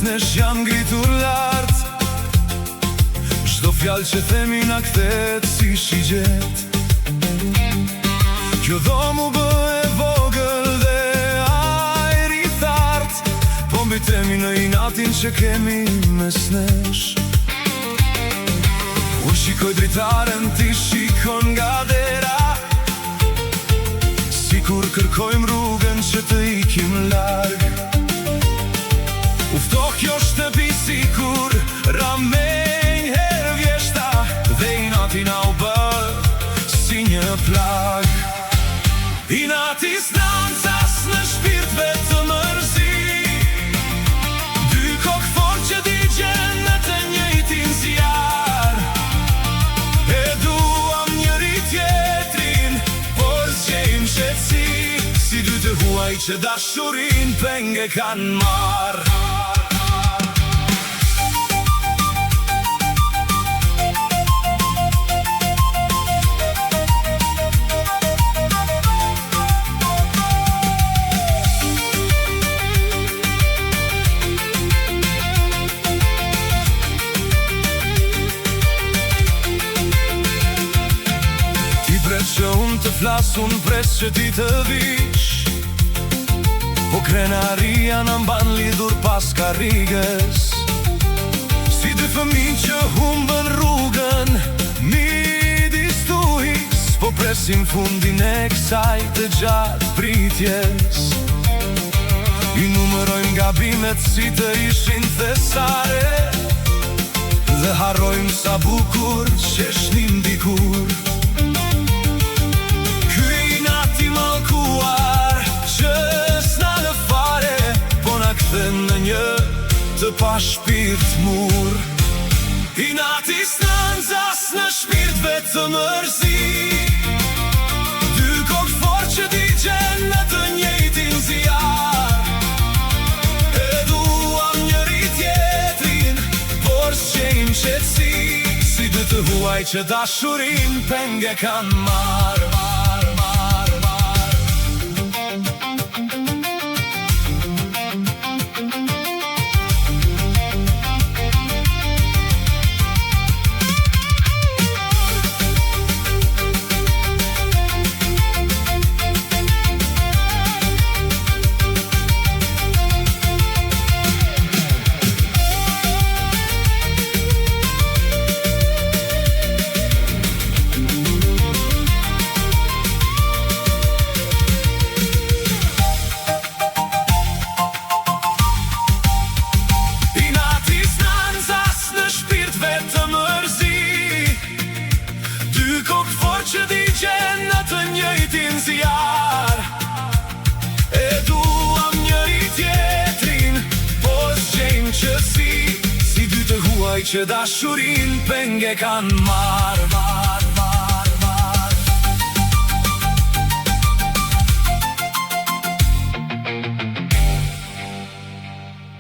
nesh jam ngritur lart. Çdo fjalë që themi na kthehet si shigjet. Kjo dhomë u bë e vogël dhe ajri thart, po mbitemi në inatin që kemi mes nesh. U shikoj dritaren, ti shikon nga dera, sikur kërkojmë rrugën që të ikim larg. U ftoh kjo shtëpi sikur ramej herë vjeshta, dhe inati na u bë si një plag. Inati s'nan cas në shpirt vetë mërzi, dy kokë fort që digjen në të njëjtin zjar. E duam njëri tjetrin, por zgjejmë qetësi, si dy të huaj që dashurin penge kanë marr. Që unë të flas, unë pres që ti të vish, po krenaria në mban lidhur pas karrigës. Si dy fëmijë që humbën rrugën midis tuhis, po presim fundin e kësaj të gjatë pritjes. I numërojmë gabimet si të ishin thesare, dhe harrojmë sa bukur qeshnim dikur. Që s'na në fare, po na kthen në një të pa shpirt mur. Inati s'nan zas në shpirt vetë mërzi, dy kokë fort që digjen në të njëjtin zjar. E duam njëri tjetrin, por s'gjejmë qetësi, si dy të huaj që dashurin penge kanë marr. Që digjen në të njëjtin zjar. E duam njëri tjetrin, po zgjejmë qetësi, si dy të huaj që dashurin penge kanë marr.